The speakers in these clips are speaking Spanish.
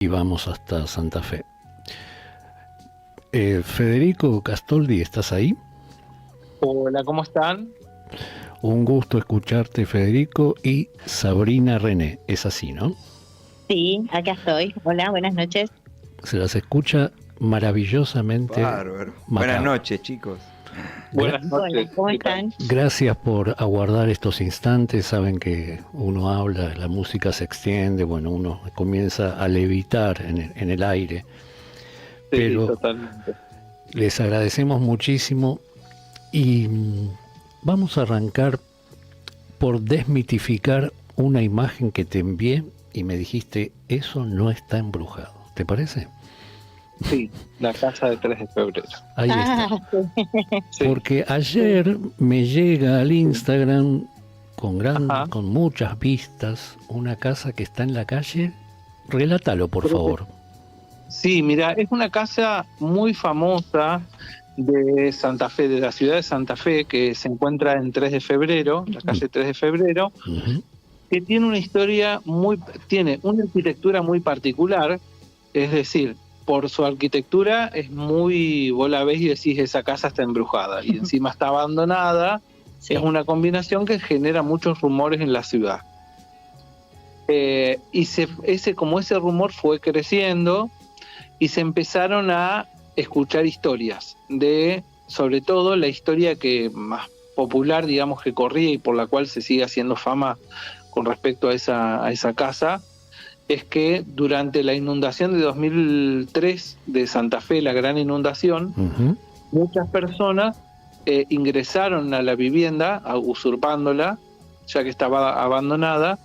y vamos hasta Santa Fe. Federico Castoldi, ¿estás ahí? Hola, ¿cómo están? Un gusto escucharte, Federico, y Sabrina René, es así, ¿no? Sí, acá estoy. Hola, buenas noches. Se las escucha maravillosamente. Bárbaro. Buenas noches, chicos. Buenas noches. Hola, ¿cómo están? Gracias por aguardar estos instantes. Saben que uno habla, la música se extiende, bueno, uno comienza a levitar en el aire. Sí, Pero totalmente. les agradecemos muchísimo y vamos a arrancar por desmitificar una imagen que te envié y me dijiste, eso no está embrujado. ¿Te parece? Sí, la casa de 3 de febrero. Ahí está. Sí. Porque ayer me llega al Instagram con muchas vistas una casa que está en la calle. Relátalo, por favor. Sí, mira, es una casa muy famosa de Santa Fe, de la ciudad de Santa Fe, que se encuentra en 3 de febrero, la calle 3 de febrero, que tiene una historia tiene una arquitectura muy particular, es decir, por su arquitectura es muy, vos la ves y decís, esa casa está embrujada, y encima está abandonada. Sí. Es una combinación que genera muchos rumores en la ciudad. Como ese rumor fue creciendo, y se empezaron a escuchar historias sobre todo la historia que más popular, digamos, que corría y por la cual se sigue haciendo fama con respecto a esa casa, es que durante la inundación de 2003 de Santa Fe, la gran inundación, muchas personas ingresaron a la vivienda, usurpándola, ya que estaba abandonada,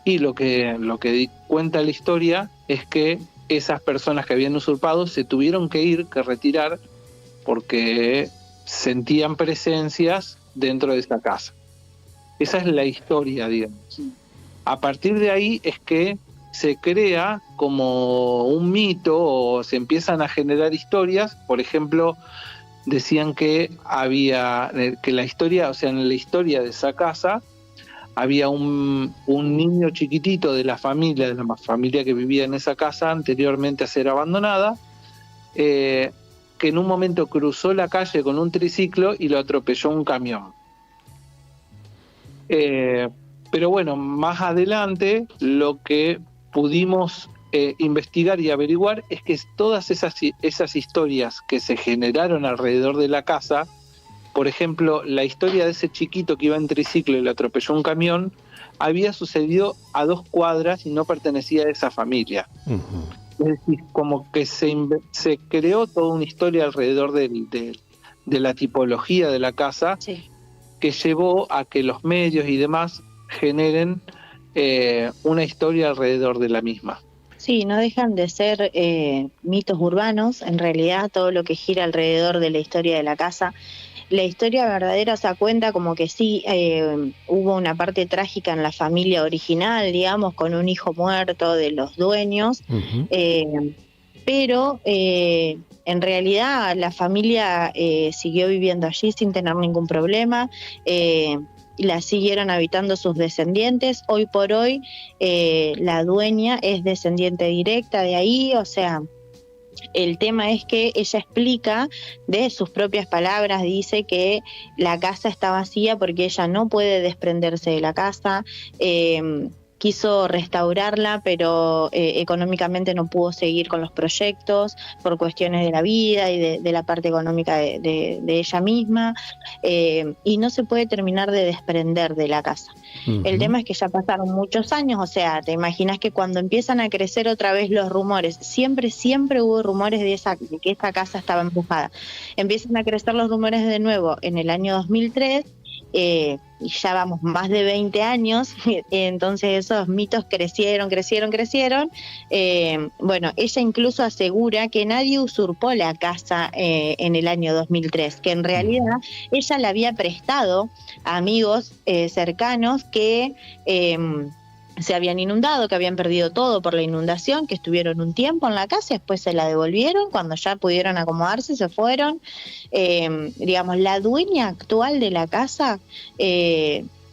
y lo que cuenta la historia es que esas personas que habían usurpado se tuvieron que retirar, porque sentían presencias dentro de esa casa. Esa es la historia, digamos. A partir de ahí es que se crea como un mito o se empiezan a generar historias. Por ejemplo, decían que en la historia de esa casa había un niño chiquitito de la familia que vivía en esa casa anteriormente a ser abandonada, que en un momento cruzó la calle con un triciclo y lo atropelló un camión. Pero bueno, más adelante lo que pudimos investigar y averiguar es que todas esas historias que se generaron alrededor de la casa, por ejemplo, la historia de ese chiquito que iba en triciclo y le atropelló un camión, había sucedido a 2 cuadras y no pertenecía a esa familia. Es decir, como que se creó toda una historia alrededor de la tipología de la casa, sí, que llevó a que los medios y demás generen una historia alrededor de la misma. Sí, no dejan de ser mitos urbanos, en realidad todo lo que gira alrededor de la historia de la casa. La historia verdadera se cuenta como que sí, hubo una parte trágica en la familia original, digamos, con un hijo muerto de los dueños, pero en realidad la familia siguió viviendo allí sin tener ningún problema, la siguieron habitando sus descendientes. Hoy por hoy la dueña es descendiente directa de ahí, o sea... El tema es que ella explica de sus propias palabras, dice que la casa está vacía porque ella no puede desprenderse de la casa, quiso restaurarla, pero económicamente no pudo seguir con los proyectos por cuestiones de la vida y de la parte económica de ella misma, y no se puede terminar de desprender de la casa. El tema es que ya pasaron muchos años, o sea, te imaginas que cuando empiezan a crecer otra vez los rumores, siempre hubo rumores de que esa casa estaba embrujada. Empiezan a crecer los rumores de nuevo en el año 2003, y ya vamos más de 20 años, entonces esos mitos crecieron. Bueno, ella incluso asegura que nadie usurpó la casa en el año 2003, que en realidad ella la había prestado a amigos cercanos que... se habían inundado, que habían perdido todo por la inundación, que estuvieron un tiempo en la casa, después se la devolvieron, cuando ya pudieron acomodarse se fueron. Digamos, la dueña actual de la casa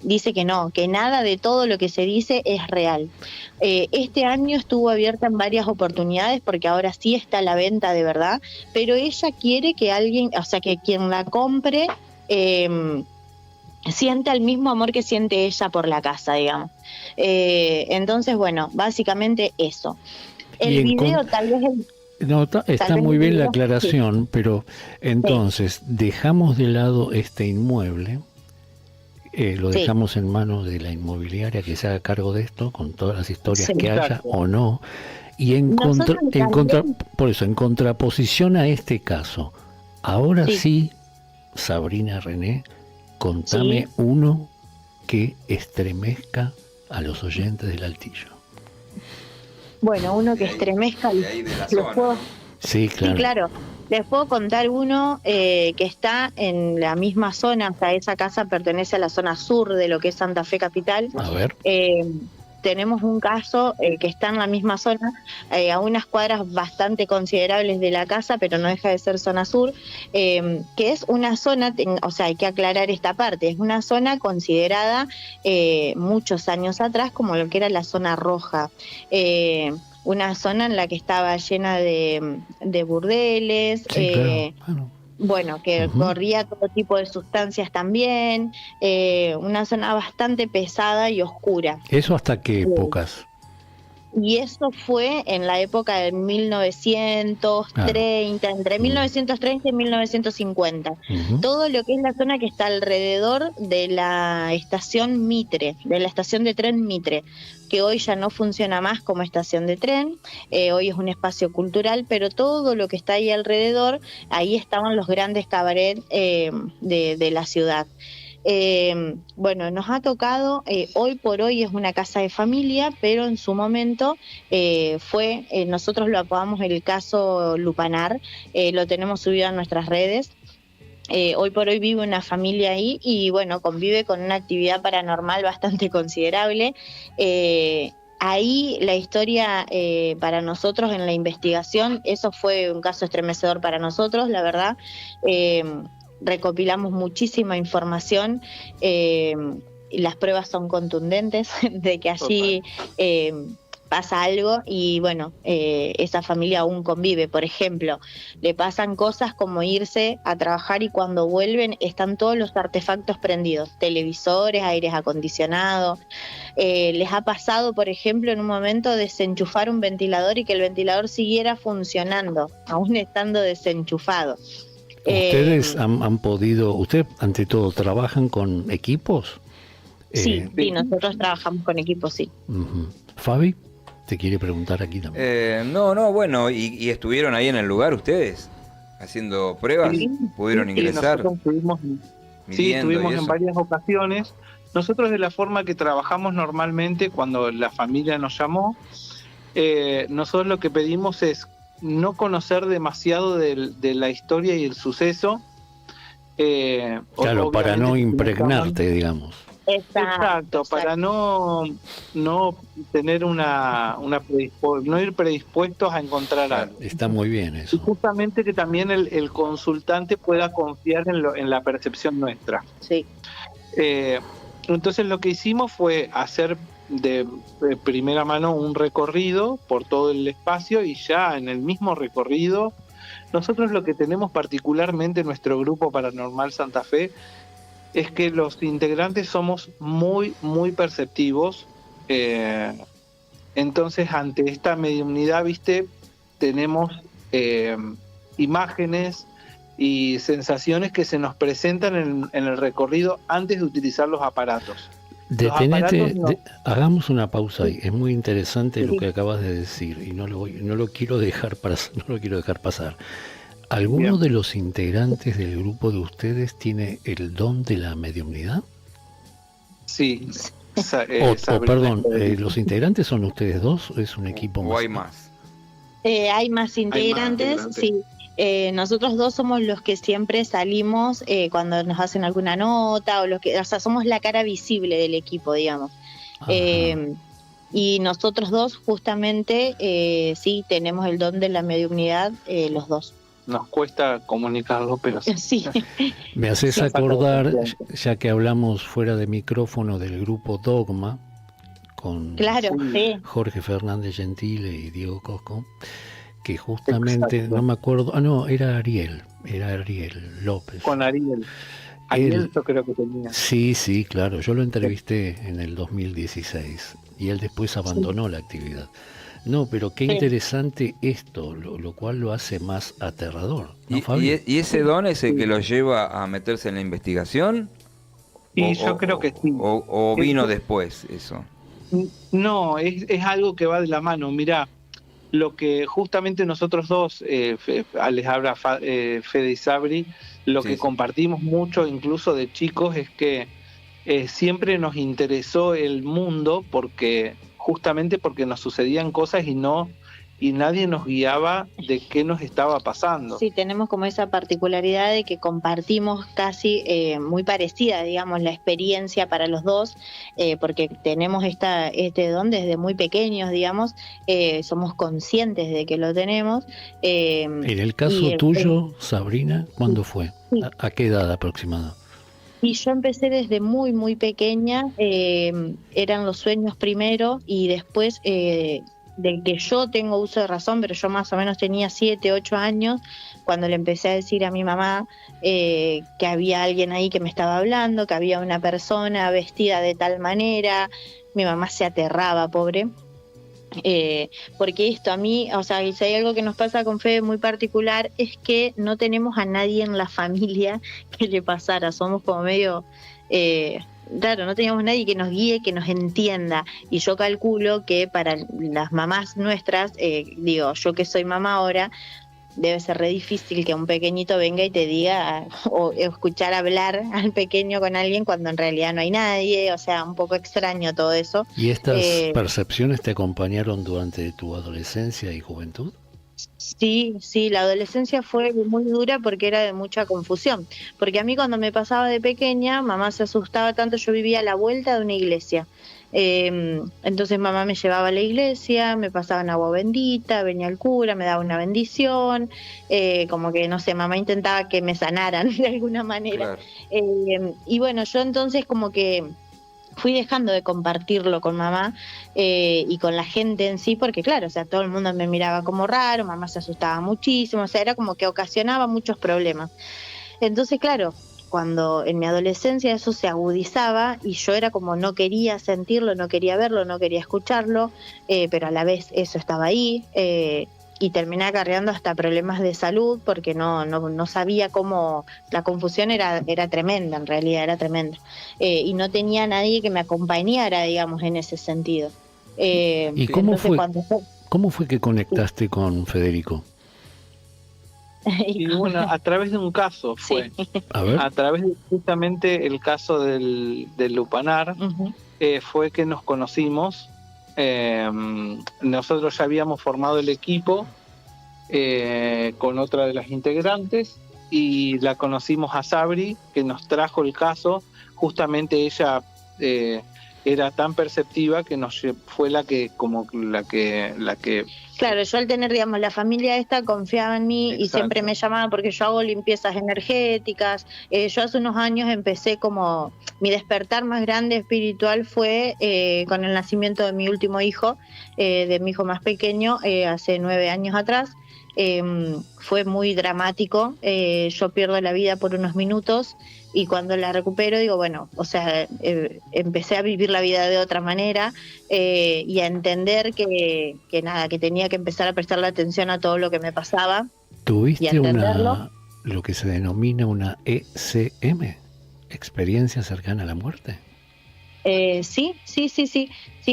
dice que no, que nada de todo lo que se dice es real. Este año estuvo abierta en varias oportunidades porque ahora sí está a la venta de verdad, pero ella quiere que alguien, o sea, que quien la compre sienta el mismo amor que siente ella por la casa, digamos. Entonces, bueno, básicamente eso. El video tal vez... No, está muy bien la aclaración, sí. Pero entonces dejamos de lado este inmueble, lo dejamos en manos de la inmobiliaria que se haga cargo de esto, con todas las historias que haya o no, y en contraposición a este caso, ahora sí, Sabrina René, contame uno que estremezca a los oyentes del Altillo. Bueno, uno que estremezca. Sí, claro. Sí, claro. Les puedo contar uno que está en la misma zona, o sea, esa casa pertenece a la zona sur de lo que es Santa Fe Capital. A ver. Tenemos un caso que está en la misma zona, a unas cuadras bastante considerables de la casa, pero no deja de ser zona sur, que es una zona, o sea, hay que aclarar esta parte, es una zona considerada muchos años atrás como lo que era la zona roja. Una zona en la que estaba llena de burdeles, claro. Bueno, que corría todo tipo de sustancias también, una zona bastante pesada y oscura. ¿Eso hasta qué épocas? Y eso fue en la época de 1930, entre 1930 y 1950. Todo lo que es la zona que está alrededor de la estación Mitre, de la estación de tren Mitre, que hoy ya no funciona más como estación de tren, hoy es un espacio cultural, pero todo lo que está ahí alrededor, ahí estaban los grandes cabarets de la ciudad. Bueno, nos ha tocado, hoy por hoy es una casa de familia, pero en su momento nosotros lo apodamos el caso Lupanar, lo tenemos subido a nuestras redes. Hoy por hoy vive una familia ahí y bueno, convive con una actividad paranormal bastante considerable. Ahí la historia para nosotros en la investigación, eso fue un caso estremecedor para nosotros, la verdad. Recopilamos muchísima información y las pruebas son contundentes de que allí pasa algo y bueno, esa familia aún convive. Por ejemplo, le pasan cosas como irse a trabajar y cuando vuelven están todos los artefactos prendidos, televisores, aires acondicionados. Les ha pasado, por ejemplo, en un momento desenchufar un ventilador y que el ventilador siguiera funcionando, aún estando desenchufado. ¿Ustedes han podido, usted ante todo, trabajan con equipos? Sí, nosotros trabajamos con equipos, sí. Fabi, te quiere preguntar aquí también. Bueno, ¿y estuvieron ahí en el lugar ustedes? ¿Haciendo pruebas? ¿Pudieron ingresar? Estuvimos en varias ocasiones. Nosotros de la forma que trabajamos normalmente, cuando la familia nos llamó, nosotros lo que pedimos es no conocer demasiado de la historia y el suceso. Claro, para no impregnarte, digamos. Exacto, para no tener no ir predispuestos a encontrar algo. Está muy bien eso. Y justamente que también el consultante pueda confiar en la percepción nuestra. Sí. Entonces lo que hicimos fue hacer de primera mano un recorrido por todo el espacio y ya en el mismo recorrido nosotros lo que tenemos particularmente en nuestro grupo Paranormal Santa Fe es que los integrantes somos muy muy perceptivos, entonces ante esta mediumnidad, tenemos imágenes y sensaciones que se nos presentan en el recorrido antes de utilizar los aparatos. Detenete, hagamos una pausa ahí. Es muy interesante lo que acabas de decir y no lo quiero dejar pasar. ¿Alguno de los integrantes del grupo de ustedes tiene el don de la mediumnidad? Sí. Perdón, ¿los integrantes son ustedes dos o es un equipo más? ¿O hay más? Hay más integrantes, sí. Nosotros dos somos los que siempre salimos cuando nos hacen alguna nota o sea, somos la cara visible del equipo, digamos. Y nosotros dos justamente sí tenemos el don de la mediumnidad, los dos. nos cuesta comunicarlo, pero sí. Sí, Me haces Sí. acordar, ya que hablamos fuera de micrófono del grupo Dogma, con claro, sí. Jorge Fernández Gentile y Diego Cosco, que justamente, Exacto. no me acuerdo, no, era Ariel López. Con Ariel. Ariel yo creo que tenía. Sí, claro, yo lo entrevisté en el 2016 y él después abandonó la actividad. No, pero qué Sí. interesante esto, lo cual lo hace más aterrador, ¿no, ¿Y, Fabio? y ese don es el que lo lleva a meterse en la investigación? Y yo creo que sí. ¿O vino después eso? No, es algo que va de la mano. Mirá, lo que justamente nosotros dos, les habla Fede y Sabri, lo Sí, que sí. compartimos mucho, incluso de chicos, es que siempre nos interesó el mundo justamente porque nos sucedían cosas y nadie nos guiaba de qué nos estaba pasando. Sí, tenemos como esa particularidad de que compartimos casi muy parecida, digamos, la experiencia para los dos, porque tenemos este don desde muy pequeños, digamos, somos conscientes de que lo tenemos. En el caso tuyo, Sabrina, ¿cuándo fue? Sí. ¿A qué edad aproximada? Y yo empecé desde muy, muy pequeña, eran los sueños primero y después de que yo tengo uso de razón, pero yo más o menos tenía 7, 8 años, cuando le empecé a decir a mi mamá que había alguien ahí que me estaba hablando, que había una persona vestida de tal manera, mi mamá se aterraba, pobre. Porque esto a mí, o sea, si hay algo que nos pasa con Fede muy particular es que no tenemos a nadie en la familia que le pasara, somos como medio, claro, no teníamos nadie que nos guíe, que nos entienda, y yo calculo que para las mamás nuestras, digo, yo que soy mamá ahora, debe ser re difícil que un pequeñito venga y te diga, o escuchar hablar al pequeño con alguien cuando en realidad no hay nadie, o sea, un poco extraño todo eso. ¿Y estas percepciones te acompañaron durante tu adolescencia y juventud? Sí, la adolescencia fue muy dura porque era de mucha confusión, porque a mí cuando me pasaba de pequeña, mamá se asustaba tanto, yo vivía a la vuelta de una iglesia. Entonces mamá me llevaba a la iglesia, me pasaban agua bendita, venía el cura, me daba una bendición, como que no sé, mamá intentaba que me sanaran de alguna manera. Claro. Y bueno, yo entonces como que fui dejando de compartirlo con mamá y con la gente en sí, porque claro, o sea, todo el mundo me miraba como raro, mamá se asustaba muchísimo, o sea, era como que ocasionaba muchos problemas. Entonces, claro, cuando en mi adolescencia eso se agudizaba y yo era como no quería sentirlo, no quería verlo, no quería escucharlo, pero a la vez eso estaba ahí y terminé acarreando hasta problemas de salud porque no sabía cómo, la confusión era tremenda, en realidad era tremenda, y no tenía nadie que me acompañara, digamos, en ese sentido. ¿Y cómo fue que conectaste con Federico? Y bueno, a través de un caso fue. Sí. A ver. A través de justamente el caso del Lupanar, Uh-huh. fue que nos conocimos. Nosotros ya habíamos formado el equipo con otra de las integrantes y la conocimos a Sabri, que nos trajo el caso. Justamente ella era tan perceptiva que fue la que Claro, yo al tener, digamos, la familia esta confiaba en mí. Exacto. Y siempre me llamaban porque yo hago limpiezas energéticas. Yo hace unos años empecé como, mi despertar más grande espiritual fue con el nacimiento de mi último hijo, de mi hijo más pequeño, hace 9 años atrás. Fue muy dramático, yo pierdo la vida por unos minutos y cuando la recupero digo, bueno, o sea, empecé a vivir la vida de otra manera y a entender que nada, que tenía que empezar a prestarle atención a todo lo que me pasaba. ¿Tuviste lo que se denomina una ECM, experiencia cercana a la muerte? Sí,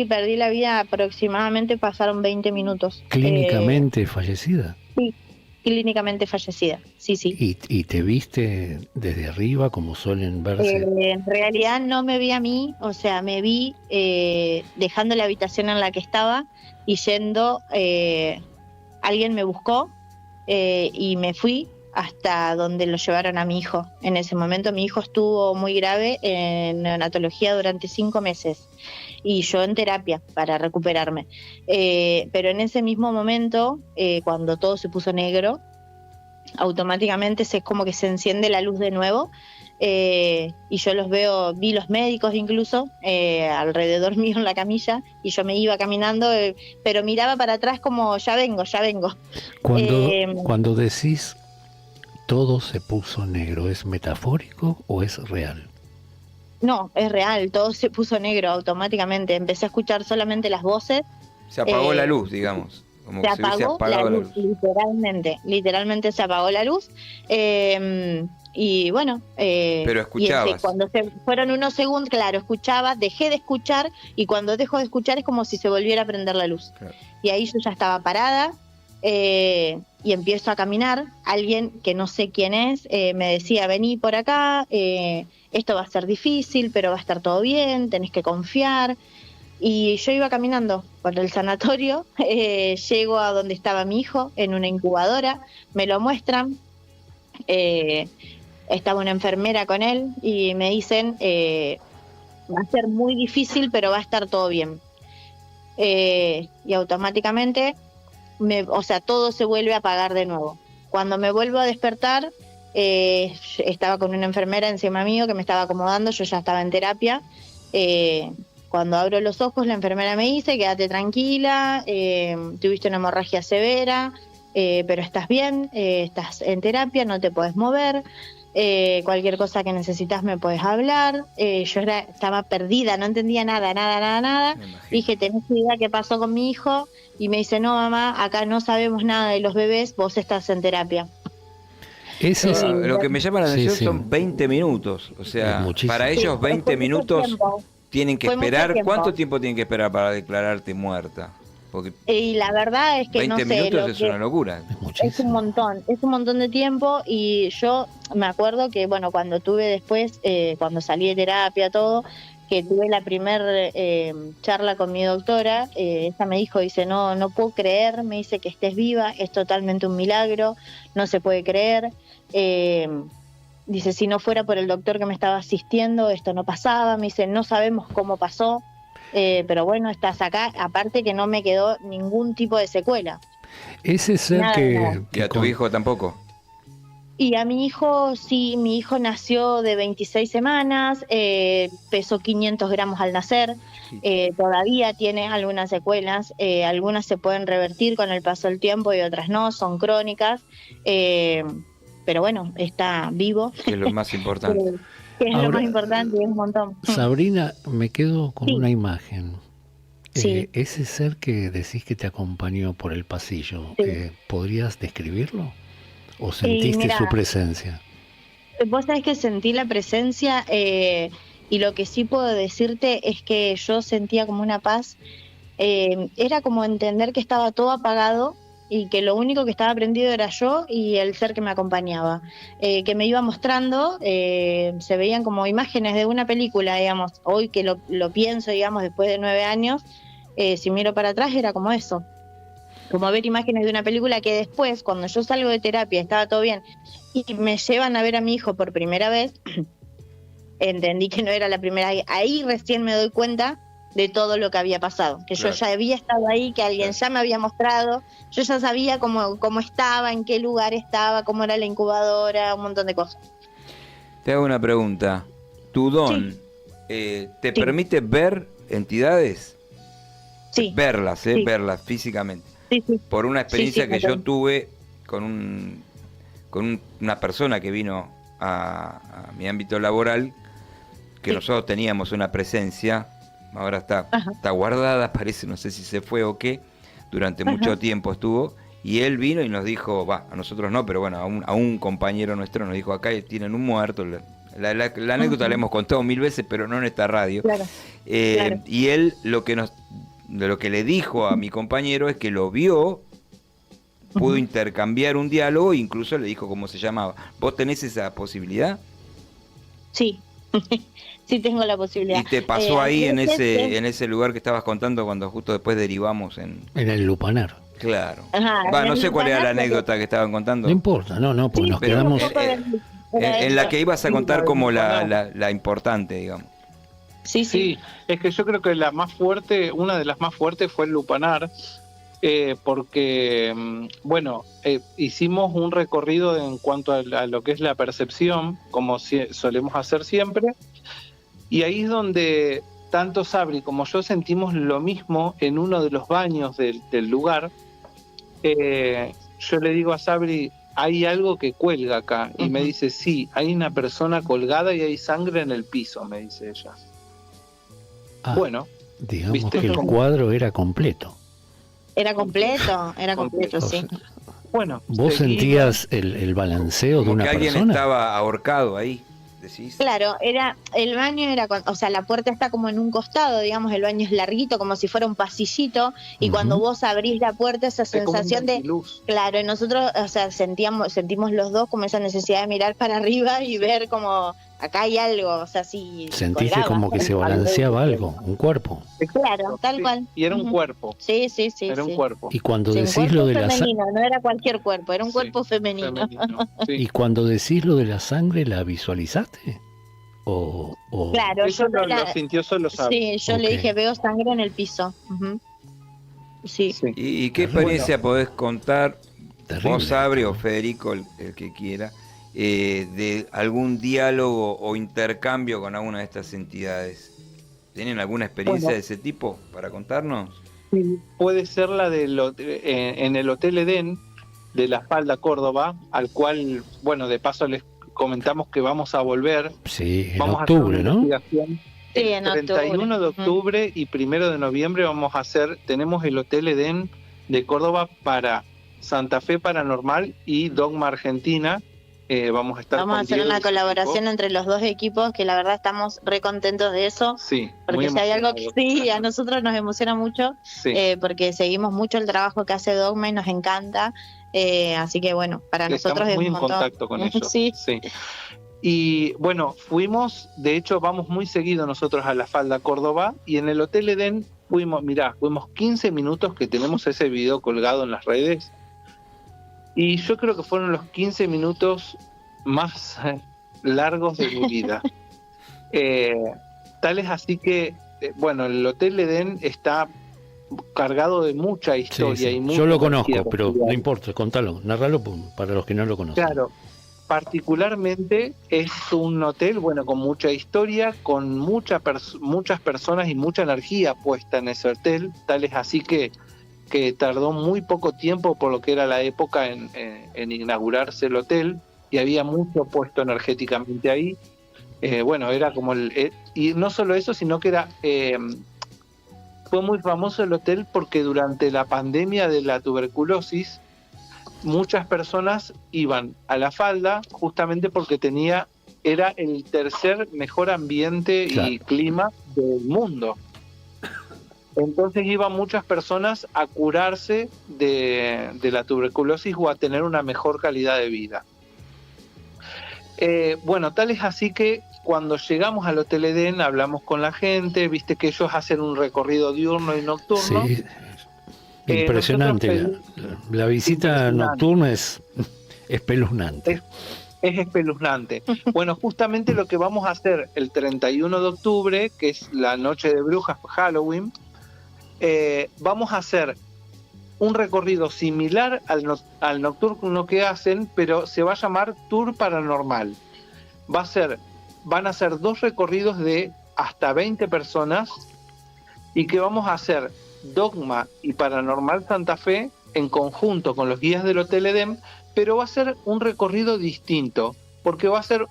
perdí la vida aproximadamente, pasaron 20 minutos. ¿Clínicamente fallecida? Sí, clínicamente fallecida, sí. ¿Y te viste desde arriba como suelen verse? En realidad no me vi a mí, o sea, me vi dejando la habitación en la que estaba y yendo, alguien me buscó y me fui hasta donde lo llevaron a mi hijo. En ese momento mi hijo estuvo muy grave en neonatología durante 5 meses y yo en terapia para recuperarme. Pero en ese mismo momento, cuando todo se puso negro, automáticamente como que se enciende la luz de nuevo. Y yo vi los médicos incluso alrededor mío en la camilla, y yo me iba caminando, pero miraba para atrás como ya vengo. Cuando decís todo se puso negro, ¿es metafórico o es real? No, es real, todo se puso negro automáticamente, empecé a escuchar solamente las voces. Se apagó la luz, digamos. Como Se que se hubiese apagó apagado la luz, literalmente se apagó la luz. Y bueno, pero escuchabas. Cuando se fueron unos segundos, claro, escuchaba, dejé de escuchar, y cuando dejo de escuchar es como si se volviera a prender la luz. Claro. Y ahí yo ya estaba parada, y empiezo a caminar. Alguien que no sé quién es me decía: vení por acá, esto va a ser difícil, pero va a estar todo bien, tenés que confiar. Y yo iba caminando por el sanatorio, llego a donde estaba mi hijo, en una incubadora, me lo muestran, estaba una enfermera con él y me dicen: va a ser muy difícil, pero va a estar todo bien. Y automáticamente, todo se vuelve a apagar de nuevo. Cuando me vuelvo a despertar, estaba con una enfermera encima mío que me estaba acomodando, yo ya estaba en terapia. Cuando abro los ojos, la enfermera me dice: quédate tranquila, tuviste una hemorragia severa, pero estás bien, estás en terapia, no te podés mover, cualquier cosa que necesitas me podés hablar. Yo estaba perdida, no entendía nada. Dije: ¿tenés idea qué pasó con mi hijo? Y me dice: no, mamá, acá no sabemos nada de los bebés, vos estás en terapia. Lo que me llama la atención son 20 minutos, o sea, para ellos 20 minutos tienen que esperar. ¿Cuánto tiempo tienen que esperar para declararte muerta? Porque y la verdad es que 20 minutos es una locura. Es un montón de tiempo. Y yo me acuerdo que, bueno, cuando tuve después, cuando salí de terapia, todo, que tuve la primer charla con mi doctora, ella me dijo, dice: no puedo creer, me dice, que estés viva, es totalmente un milagro, no se puede creer. Dice: si no fuera por el doctor que me estaba asistiendo, esto no pasaba. Me dice: no sabemos cómo pasó, pero bueno, estás acá. Aparte que no me quedó ningún tipo de secuela. Ese ser nada. ¿Y a tu hijo tampoco? Y a mi hijo, sí, mi hijo nació de 26 semanas, pesó 500 gramos al nacer, todavía tiene algunas secuelas, algunas se pueden revertir con el paso del tiempo y otras no, son crónicas. Pero bueno, está vivo. Que es lo más importante. Lo más importante, es un montón. Sabrina, me quedo con una imagen. Sí. Ese ser que decís que te acompañó por el pasillo, ¿podrías describirlo? ¿O sentiste su presencia? Vos sabés que sentí la presencia, y lo que sí puedo decirte es que yo sentía como una paz. Era como entender que estaba todo apagado y que lo único que estaba prendido era yo y el ser que me acompañaba, que me iba mostrando. Se veían como imágenes de una película, digamos. Hoy que lo pienso, digamos, después de 9 años, si miro para atrás era como eso, como ver imágenes de una película, que después, cuando yo salgo de terapia, estaba todo bien, y me llevan a ver a mi hijo por primera vez, entendí que no era la primera vez. Ahí recién me doy cuenta de todo lo que había pasado, que yo ya había estado ahí, que alguien ya me había mostrado, yo ya sabía cómo estaba, en qué lugar estaba, cómo era la incubadora, un montón de cosas. Te hago una pregunta. ¿Tu don te permite ver entidades? Sí. Verlas, verlas físicamente. Sí. Por una experiencia que yo tuve con una persona que vino a mi ámbito laboral, que nosotros teníamos una presencia, ahora está guardada, parece, no sé si se fue o qué, durante mucho tiempo estuvo, y él vino y nos dijo, a nosotros no, pero bueno, a un compañero nuestro nos dijo: acá tienen un muerto. La anécdota la hemos contado 1000 veces, pero no en esta radio. Claro. Y él lo que le dijo a mi compañero es que lo vio, pudo intercambiar un diálogo, incluso le dijo cómo se llamaba. ¿Vos tenés esa posibilidad? Sí. Sí, tengo la posibilidad. ¿Y te pasó ahí en ese lugar que estabas contando cuando justo después derivamos en el lupanar? Claro. No sé cuál era la anécdota que estaban contando. No importa, no, pues nos quedamos en la que ibas a contar como la importante, digamos. Sí, es que yo creo que la más fuerte, una de las más fuertes fue el lupanar, porque, bueno, hicimos un recorrido en cuanto a lo que es la percepción, como solemos hacer siempre, y ahí es donde tanto Sabri como yo sentimos lo mismo en uno de los baños del lugar. Yo le digo a Sabri, hay algo que cuelga acá, y me dice, sí, hay una persona colgada y hay sangre en el piso, me dice ella. Bueno, digamos ¿viste? que el cuadro era completo. Era completo, sí. Bueno, ¿vos sentías el balanceo de una que alguien persona? Estaba ahorcado ahí, decís. Claro, el baño era, o sea, la puerta está como en un costado, digamos, el baño es larguito, como si fuera un pasillito, y cuando vos abrís la puerta, esa sensación de, claro, y nosotros, o sea, sentimos los dos como esa necesidad de mirar para arriba y ver como acá hay algo, o sea, sí. Sentiste colgaba, como que se balanceaba algo, un cuerpo. Claro, tal cual. Y era un cuerpo. Sí. Era un cuerpo. Y cuando Sí, decís lo de la femenino, no era cualquier cuerpo, era un cuerpo femenino. Sí. Y cuando decís lo de la sangre, ¿la visualizaste? O... Claro, eso lo sintió solo Sabri. Sí, yo le dije, veo sangre en el piso. Sí. ¿Y qué experiencia podés contar, Terrible. vos, Sabri, o Federico, el que quiera, de algún diálogo o intercambio con alguna de estas entidades? ¿Tienen alguna experiencia de ese tipo para contarnos? Sí, puede ser la en el Hotel Edén de La Falda, Córdoba, al cual, bueno, de paso les comentamos que vamos a volver. Sí, en vamos octubre, a hacer una ¿no? investigación. Sí, El en 31 de octubre y 1 de noviembre tenemos el Hotel Edén de Córdoba para Santa Fe Paranormal y Dogma Argentina. Vamos a hacer una colaboración entre los dos equipos, que la verdad estamos re contentos de eso. Sí, porque si hay algo que sí, a nosotros nos emociona mucho, sí. Porque seguimos mucho el trabajo que hace Dogma y nos encanta. Así que bueno, para nosotros estamos es muy un en montón. contacto con ellos. Sí. Y bueno, de hecho vamos muy seguido nosotros a La Falda, Córdoba, y en el Hotel Edén fuimos 15 minutos que tenemos ese video colgado en las redes, y yo creo que fueron los 15 minutos más largos de mi vida. Tal es así que, bueno, el Hotel Edén está cargado de mucha historia. Sí. Y mucha yo lo conozco, energía, pero no importa, contalo, narralo para los que no lo conocen. Claro. Particularmente es un hotel, bueno, con mucha historia, con muchas personas y mucha energía puesta en ese hotel, tal es así que tardó muy poco tiempo por lo que era la época en inaugurarse el hotel, y había mucho puesto energéticamente ahí. Bueno, era como y no solo eso, sino que fue muy famoso el hotel porque durante la pandemia de la tuberculosis, muchas personas iban a La Falda justamente porque era el tercer mejor ambiente y clima del mundo. Entonces iban muchas personas a curarse de la tuberculosis o a tener una mejor calidad de vida. Bueno, tal es así que cuando llegamos al Hotel Edén hablamos con la gente, viste que ellos hacen un recorrido diurno y nocturno. Sí. Impresionante, la visita nocturna es espeluznante. Es espeluznante. Bueno, justamente lo que vamos a hacer el 31 de octubre, que es la noche de brujas, Halloween, vamos a hacer un recorrido similar al nocturno que hacen, pero se va a llamar Tour Paranormal. Van a ser 2 recorridos de hasta 20 personas, y que vamos a hacer Dogma y Paranormal Santa Fe en conjunto con los guías del Hotel Edén, pero va a ser un recorrido distinto, porque va a ser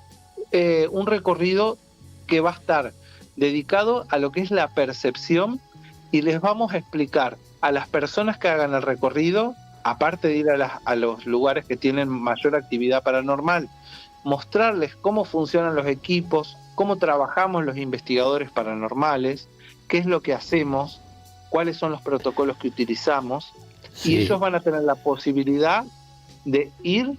un recorrido que va a estar dedicado a lo que es la percepción, y les vamos a explicar a las personas que hagan el recorrido, aparte de ir a los lugares que tienen mayor actividad paranormal, mostrarles cómo funcionan los equipos, cómo trabajamos los investigadores paranormales, qué es lo que hacemos, cuáles son los protocolos que utilizamos, y ellos van a tener la posibilidad de ir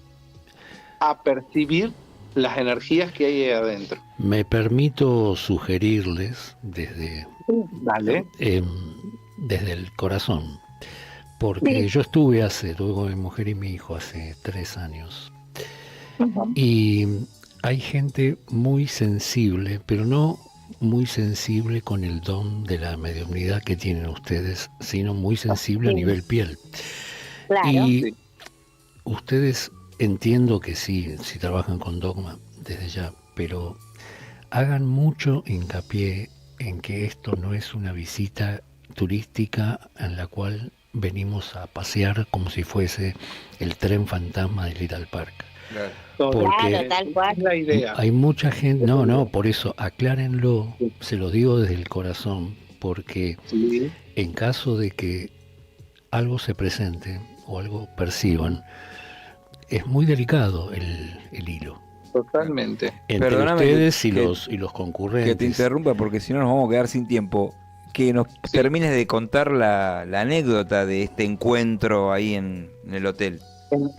a percibir las energías que hay ahí adentro. Me permito sugerirles desde el corazón, porque yo estuve luego mi mujer y mi hijo hace 3 años, y hay gente muy sensible, pero no muy sensible con el don de la mediunidad que tienen ustedes, sino muy sensible a nivel piel. Claro. Y ustedes entiendo que sí trabajan con Dogma desde ya, pero hagan mucho hincapié en que esto no es una visita turística en la cual venimos a pasear como si fuese el tren fantasma de Little Park. Claro. Porque tal cual. Es la idea. hay mucha gente, no, por eso aclárenlo, se lo digo desde el corazón, porque Sí. en caso de que algo se presente o algo perciban, es muy delicado el hilo Totalmente. entre Perdóname ustedes y que- los concurrentes. Que te interrumpa, porque si no nos vamos a quedar sin tiempo. Que nos termines de contar la anécdota de este encuentro ahí en el hotel.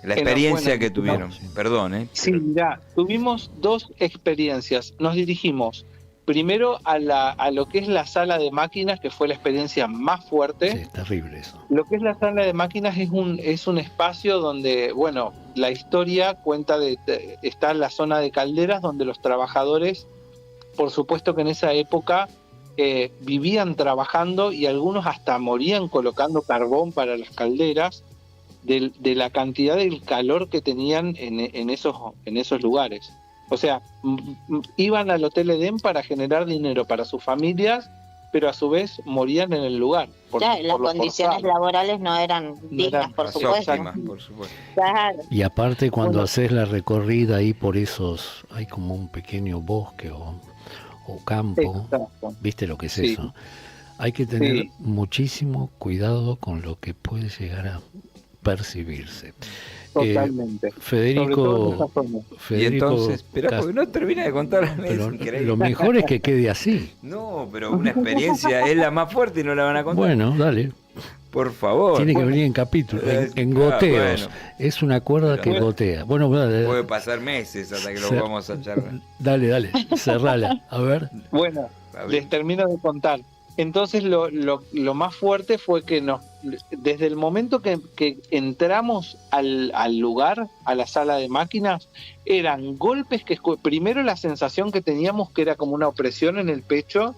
La experiencia que tuvieron. Perdón, ¿eh? Sí, mira, tuvimos 2 experiencias. Nos dirigimos primero a lo que es la sala de máquinas, que fue la experiencia más fuerte. Sí, es terrible eso. Lo que es la sala de máquinas es un espacio donde, bueno, la historia cuenta está en la zona de calderas donde los trabajadores, por supuesto que en esa época vivían trabajando y algunos hasta morían colocando carbón para las calderas de la cantidad del calor que tenían en esos lugares. O sea, iban al Hotel Edén para generar dinero para sus familias, pero a su vez morían en el lugar. Claro, las lo condiciones forzado. laborales no eran dignas, por Las supuesto. óptimas, por supuesto. Claro. Y aparte cuando Bueno. haces la recorrida ahí por esos, hay como un pequeño bosque o campo, Exacto. ¿viste lo que es Sí. eso? Hay que tener Sí. muchísimo cuidado con lo que puede llegar a percibirse. Totalmente. Sobre todo en Federico, esa zona. Y Federico entonces, espera, Cas- porque no termina de contar. pero Es increíble. lo mejor es que quede así. No, pero una experiencia es la más fuerte y no la van a contar. Bueno, dale. Por favor. Tiene que venir en capítulo, en Ah, goteos. bueno. Es una cuerda Pero que bueno. gotea. Bueno, dale, Puede pasar meses hasta que lo Se- vamos a charlar. dale, cerrala. A ver. Bueno, A ver. les termino de contar. Entonces lo más fuerte fue que desde el momento que entramos al lugar, a la sala de máquinas, eran golpes primero la sensación que teníamos que era como una opresión en el pecho,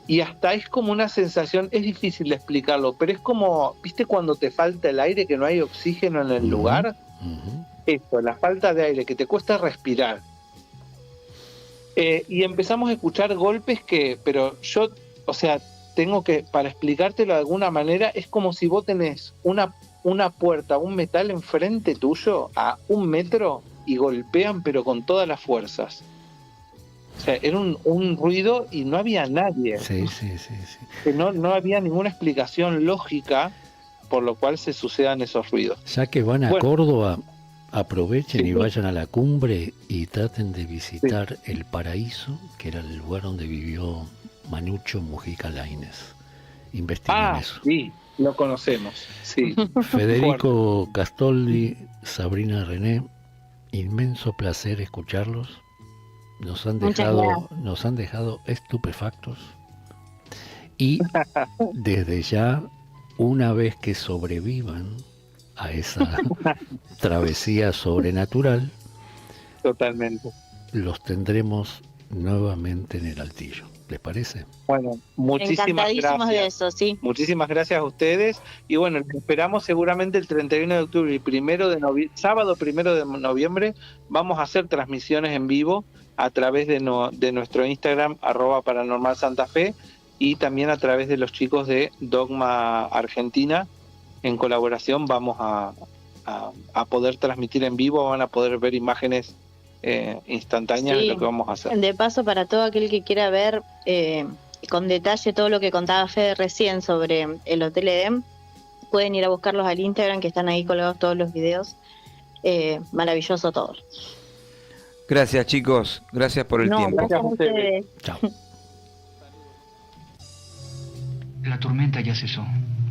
y hasta es como una sensación, es difícil de explicarlo, pero es como, ¿viste cuando te falta el aire, que no hay oxígeno en el Ujú. lugar? Ujú. Esto, la falta de aire, que te cuesta respirar. Y empezamos a escuchar golpes pero yo, o sea, tengo que, para explicártelo de alguna manera, es como si vos tenés una puerta, un metal enfrente tuyo a 1 metro y golpean, pero con todas las fuerzas. O sea, era un ruido y no había nadie. Sí. Que no había ninguna explicación lógica por lo cual se sucedan esos ruidos. Ya que van a Bueno. Córdoba, aprovechen Sí. y vayan a la cumbre y traten de visitar el Paraíso, que era el lugar donde vivió Manucho Mujica Lainez. Investiguen eso. Sí, lo conocemos. Sí. Federico Castoldi, Sabrina René, inmenso placer escucharlos. Nos han Muchas dejado estupefactos. Y desde ya, una vez que sobrevivan a esa travesía sobrenatural, Totalmente. los tendremos nuevamente en el altillo. ¿Les parece? Bueno, muchísimas Encantadísimos de gracias. eso, sí. Muchísimas gracias a ustedes. Y bueno, les esperamos seguramente el 31 de octubre y sábado 1 de noviembre. Vamos a hacer transmisiones en vivo a través de nuestro Instagram, @paranormalsantafe, y también a través de los chicos de Dogma Argentina. En colaboración vamos a poder transmitir en vivo, van a poder ver imágenes instantáneas Sí. de lo que vamos a hacer. De paso, para todo aquel que quiera ver con detalle todo lo que contaba Fede recién sobre el Hotel Edén, pueden ir a buscarlos al Instagram, que están ahí colgados todos los videos. Maravilloso todo. Gracias, chicos. Gracias por el No, tiempo. gracias a ustedes. Chao. La tormenta ya cesó.